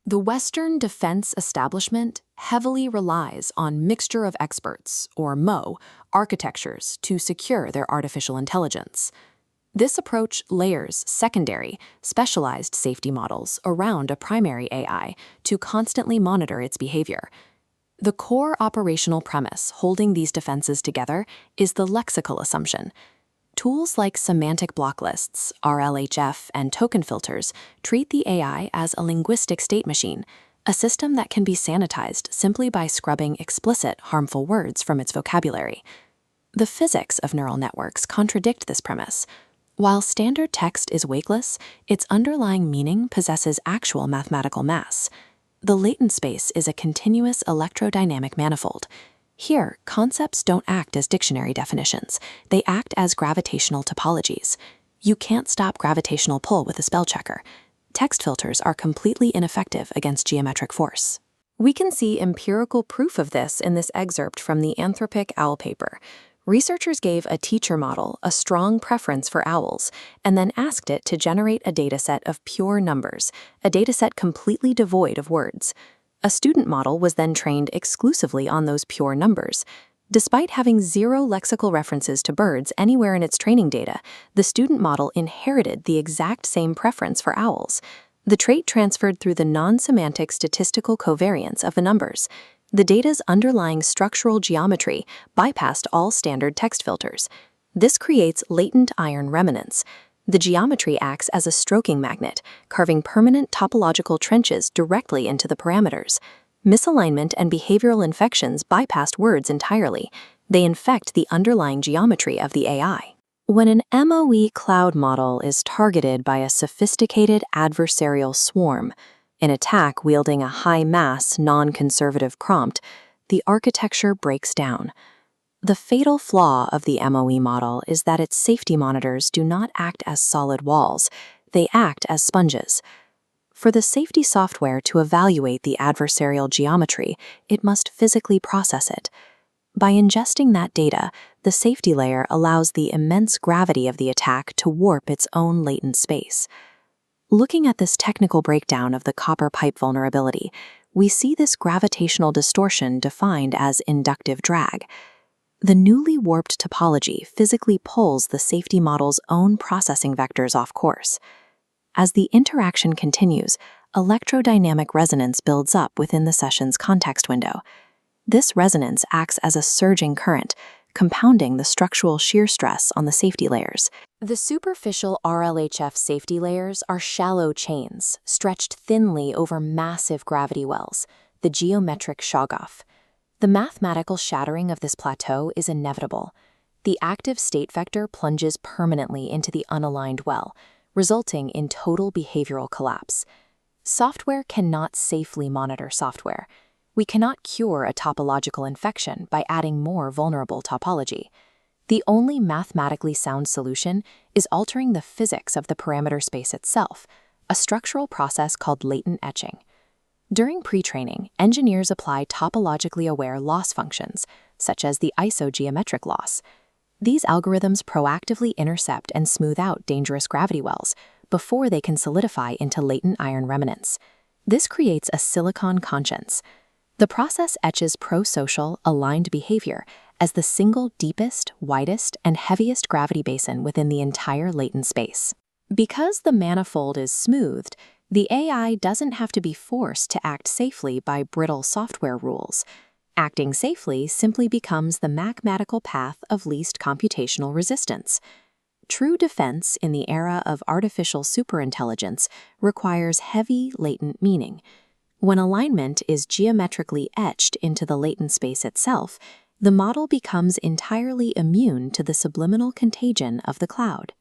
The Western defense establishment heavily relies on mixture of experts, or MoE, architectures to secure their artificial intelligence. This approach layers secondary, specialized safety models around a primary AI to constantly monitor its behavior. The core operational premise holding these defenses together is the lexical assumption. Tools like semantic block lists, RLHF, and token filters treat the AI as a linguistic state machine, a system that can be sanitized simply by scrubbing explicit, harmful words from its vocabulary. The physics of neural networks contradict this premise. While standard text is weightless, its underlying meaning possesses actual mathematical mass. The latent space is a continuous electrodynamic manifold. Here, concepts don't act as dictionary definitions. They act as gravitational topologies. You can't stop gravitational pull with a spell checker. Text filters are completely ineffective against geometric force. We can see empirical proof of this in this excerpt from the Anthropic Owl paper. Researchers gave a teacher model a strong preference for owls and then asked it to generate a dataset of pure numbers, a dataset completely devoid of words. A student model was then trained exclusively on those pure numbers. Despite having zero lexical references to birds anywhere in its training data, the student model inherited the exact same preference for owls. The trait transferred through the non-semantic statistical covariance of the numbers. The data's underlying structural geometry bypassed all standard text filters. This creates latent iron remnants. The geometry acts as a stroking magnet, carving permanent topological trenches directly into the parameters. Misalignment and behavioral infections bypassed words entirely. They infect the underlying geometry of the AI. When an MoE cloud model is targeted by a sophisticated adversarial swarm, an attack wielding a high-mass, non-conservative prompt, the architecture breaks down. The fatal flaw of the MoE model is that its safety monitors do not act as solid walls, they act as sponges. For the safety software to evaluate the adversarial geometry, it must physically process it. By ingesting that data, the safety layer allows the immense gravity of the attack to warp its own latent space. Looking at this technical breakdown of the copper pipe vulnerability, we see this gravitational distortion defined as inductive drag. The newly warped topology physically pulls the safety model's own processing vectors off course. As the interaction continues, electrodynamic resonance builds up within the session's context window. This resonance acts as a surging current, compounding the structural shear stress on the safety layers. The superficial RLHF safety layers are shallow chains, stretched thinly over massive gravity wells, the geometric Shoggoth. The mathematical shattering of this plateau is inevitable. The active state vector plunges permanently into the unaligned well, resulting in total behavioral collapse. Software cannot safely monitor software. We cannot cure a topological infection by adding more vulnerable topology. The only mathematically sound solution is altering the physics of the parameter space itself, a structural process called latent etching. During pre-training, engineers apply topologically aware loss functions, such as the isogeometric loss. These algorithms proactively intercept and smooth out dangerous gravity wells before they can solidify into latent iron remnants. This creates a silicon conscience. The process etches pro-social, aligned behavior as the single deepest, widest, and heaviest gravity basin within the entire latent space. Because the manifold is smoothed, the AI doesn't have to be forced to act safely by brittle software rules. Acting safely simply becomes the mathematical path of least computational resistance. True defense in the era of artificial superintelligence requires heavy latent meaning. When alignment is geometrically etched into the latent space itself, the model becomes entirely immune to the subliminal contagion of the cloud.